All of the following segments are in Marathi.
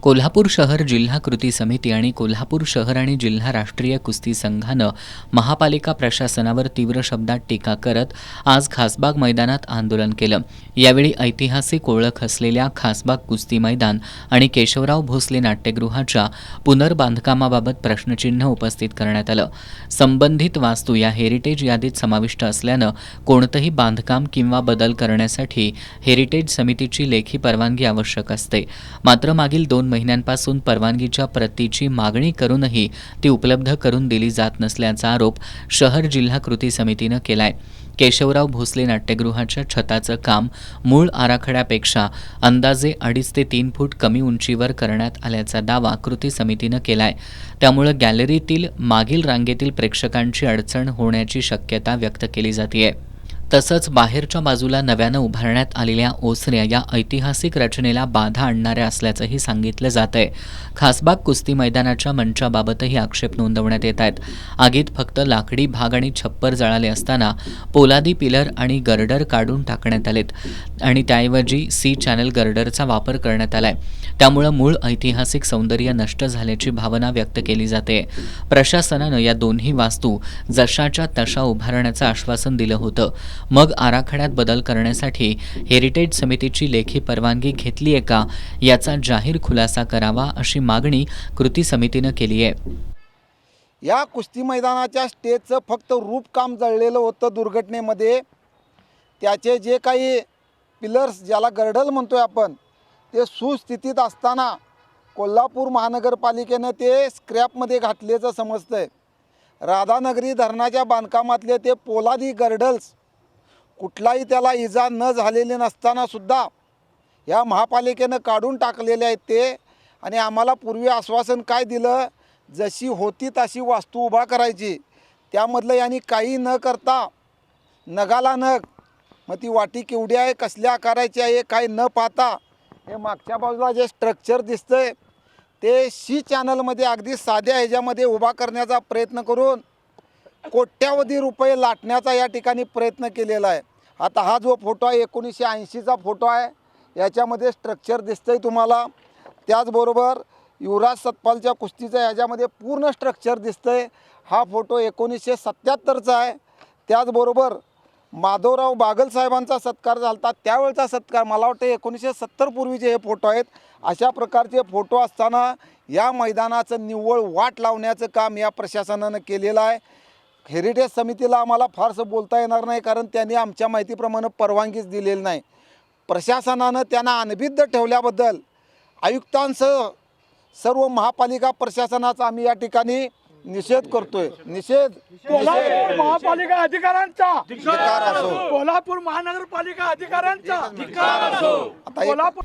कोल्हापूर शहर जिल्हा कृती समिती आणि कोल्हापूर शहर आणि जिल्हा राष्ट्रीय कुस्ती संघानं महापालिका प्रशासनावर तीव्र शब्दात टीका करत आज खासबाग मैदानात आंदोलन केलं। यावेळी ऐतिहासिक ओळख असलेल्या खासबाग कुस्ती मैदान आणि केशवराव भोसले नाट्यगृहाच्या पुनर्बांधकामाबाबत प्रश्नचिन्ह उपस्थित करण्यात आलं। संबंधित वास्तू या हेरिटेज यादीत समाविष्ट असल्यानं कोणतंही बांधकाम किंवा बदल करण्यासाठी हेरिटेज समितीची लेखी परवानगी आवश्यक असते। मात्र मागील 2 महिन्यांपासून परवानगीच्या प्रतीची मागणी करूनही ती उपलब्ध करून दिली जात नसल्याचा आरोप शहर जिल्हा कृती समितीनं केलाय। केशवराव भोसले नाट्यगृहाच्या छताचं काम मूळ आराखड्यापेक्षा अंदाजे 2.5 ते 3 फूट कमी उंचीवर करण्यात आल्याचा दावा कृती समितीनं केलाय। त्यामुळे गॅलरीतील मागील रांगेतील प्रेक्षकांची अडचण होण्याची शक्यता व्यक्त केली जातेय। तसंच बाहेरच्या बाजूला नव्यानं उभारण्यात आलेल्या ओसऱ्या या ऐतिहासिक रचनेला बाधा आणणाऱ्या असल्याचंही सांगितलं जातंय। खासबाग कुस्ती मैदानाच्या मंचाबाबतही आक्षेप नोंदवण्यात येत आहेत। आगीत फक्त लाकडी भाग आणि छप्पर जळाले असताना पोलादी पिलर आणि गर्डर काढून टाकण्यात आलेत आणि त्याऐवजी सी चॅनल गर्डरचा वापर करण्यात आलाय। त्यामुळे मूळ ऐतिहासिक सौंदर्य नष्ट झाल्याची भावना व्यक्त केली जाते। प्रशासनानं या दोन्ही वास्तू जशाच्या तशा उभारण्याचं आश्वासन दिलं होतं। मग आराखड्यात बदल करण्यासाठी हेरिटेज समितीची लेखी परवानगी घेतली आहे का याचा जाहीर खुलासा करावा अशी मागणी कृती समितीनं केली आहे। या कुस्ती मैदानाच्या स्टेजचं फक्त रूपकाम जळलेलं होतं दुर्घटनेमध्ये। त्याचे जे काही पिलर्स ज्याला गर्डल म्हणतोय आपण ते सुस्थितीत असताना कोल्हापूर महानगरपालिकेनं ते स्क्रॅपमध्ये घातल्याचं समजतंय। राधानगरी धरणाच्या बांधकामातले ते पोलादी गर्डल्स कुठलाही त्याला इजा न झालेली नसताना सुद्धा या महापालिकेनं काढून टाकलेले आहेत ते। आणि आम्हाला पूर्वी आश्वासन काय दिलं, जशी होती तशी वास्तू उभा करायची, त्यामधलं यांनी काही न करता नगाला नग, मग ती वाटी केवढी आहे कसल्या आकाराची आहे काही न पाहता हे मागच्या बाजूला जे स्ट्रक्चर दिसतंय ते सी चॅनलमध्ये अगदी साध्या ह्याच्यामध्ये उभा करण्याचा प्रयत्न करून कोट्यावधी रुपये लाटण्याचा या ठिकाणी प्रयत्न केलेला आहे। आता हा जो फोटो आहे 1980चा फोटो आहे, याच्यामध्ये स्ट्रक्चर दिसतंय तुम्हाला। त्याचबरोबर युवराज सतपालच्या कुस्तीचा ह्याच्यामध्ये पूर्ण स्ट्रक्चर दिसतंय। हा फोटो 1977चा आहे। त्याचबरोबर माधवराव बागल साहेबांचा सत्कार झाला त्यावेळचा सत्कार, मला वाटतं 1970 पूर्वीचे हे फोटो आहेत। अशा प्रकारचे फोटो असताना या मैदानाचं निव्वळ वाट लावण्याचं काम या प्रशासनानं केलेलं आहे। हेरिटेज समितीला आम्हाला फारसं बोलता येणार नाही, कारण त्यांनी आमच्या माहितीप्रमाणे परवानगीच दिलेली नाही। प्रशासनानं त्यांना अनभिद्ध ठेवल्याबद्दल आयुक्तांसह सर्व महापालिका प्रशासनाचा आम्ही या ठिकाणी निषेध करतोय। निषेध कोल्हापूर महापालिका अधिकाऱ्यांचा धिक्कार असो, कोल्हापूर महानगरपालिका अधिकाऱ्यांचा धिक्कार असो। कोल्हापूर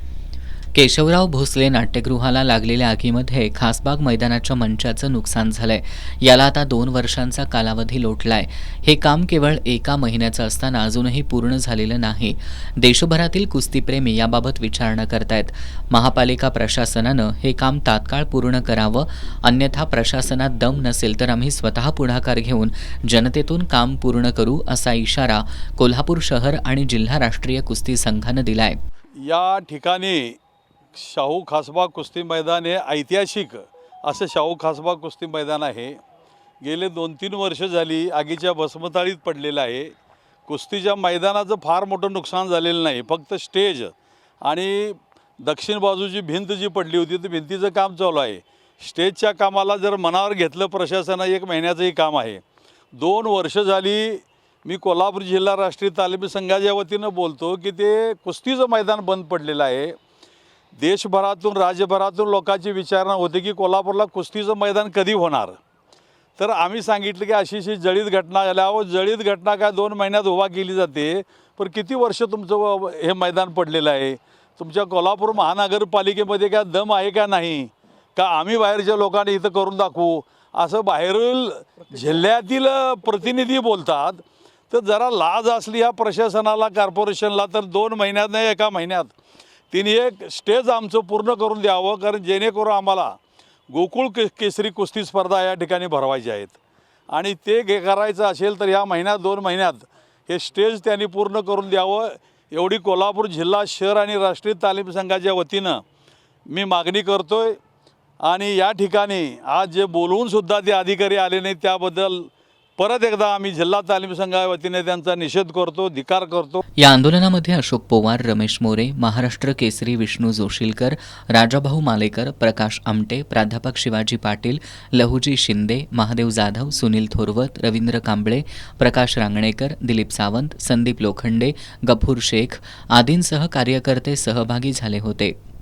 केशवराव भोसले नाट्यगृहाला लागलेल्या आगीमध्ये खासबाग मैदानाच्या मंचाचं नुकसान झालंय। याला आता 2 वर्षांचा कालावधी लोटलाय। हे काम केवळ 1 महिन्याचं असताना अजूनही पूर्ण झालेलं नाही। देशभरातील कुस्तीप्रेमी याबाबत विचारणा करतायत। महापालिका प्रशासनानं हे काम तात्काळ पूर्ण करावं, अन्यथा प्रशासनात दम नसेल तर आम्ही स्वतः पुढाकार घेऊन जनतेतून काम पूर्ण करू असा इशारा कोल्हापूर शहर आणि जिल्हा राष्ट्रीय कुस्ती संघानं दिलाय। या ठिकाणी शाहू खासबाग कुस्ती मैदान हे ऐतिहासिक असं शाहू खासबाग कुस्ती मैदान आहे। गेले 2-3 वर्ष झाली आगीच्या भस्मताळीत पडलेलं आहे। कुस्तीच्या मैदानाचं फार मोठं नुकसान झालेलं नाही, फक्त स्टेज आणि दक्षिण बाजूची भिंत जी पडली होती तर भिंतीचं काम चालू आहे। स्टेजच्या कामाला जर मनावर घेतलं प्रशासनानं 1 महिन्याचंही काम आहे। 2 वर्ष झाली मी कोल्हापूर जिल्हा राष्ट्रीय तालीमी संघाच्या वतीनं बोलतो की ते कुस्तीचं मैदान बंद पडलेलं आहे। देशभरातून राज्यभरातून लोकांची विचारणा होते की कोल्हापूरला कुस्तीचं मैदान कधी होणार। तर आम्ही सांगितलं की अशी जळीत घटना झाल्यावर जळीत घटना काय 2 महिन्यात उभा केली जाते, पण किती वर्ष तुमचं हे मैदान पडलेलं आहे। तुमच्या कोल्हापूर महानगरपालिकेमध्ये काय दम आहे का नाही, का आम्ही बाहेरच्या लोकांनी इथं करून दाखवू असं बाहेरील जिल्ह्यातील प्रतिनिधी बोलतात। तर जरा लाज असली या प्रशासनाला कॉर्पोरेशनला तर 2 महिन्यात नाही 1 महिन्यात तिने एक स्टेज आमचं पूर्ण करून द्यावं, कारण जेणेकरून आम्हाला गोकुळ केसरी कुस्ती स्पर्धा या ठिकाणी भरवायची आहेत आणि ते करायचं असेल तर या महिन्यात 2 महिन्यात हे स्टेज त्यांनी पूर्ण करून द्यावं एवढी कोल्हापूर जिल्हा शहर आणि राष्ट्रीय तालीम संघाच्या वतीनं मी मागणी करतोय आणि या ठिकाणी आज जे बोलवूनसुद्धा ते अधिकारी आले नाहीत त्याबद्दल परत एकदा आम्ही जिल्हा तालीम संघाच्या वतीने त्यांचा निषेध करतो, धिक्कार करतो. या आंदोलनामध्ये अशोक पोवार, रमेश मोरे, महाराष्ट्र केसरी विष्णू जोशीलकर, राजाभाऊ मालेकर, प्रकाश आमटे, प्राध्यापक शिवाजी पाटील, लहुजी शिंदे, महादेव जाधव, सुनील थोरवत, रवींद्र कांबळे, प्रकाश रांगणेकर, दिलीप सावंत, संदीप लोखंडे, गफूर शेख आदींसह कार्यकर्ते सहभागी झाले होते.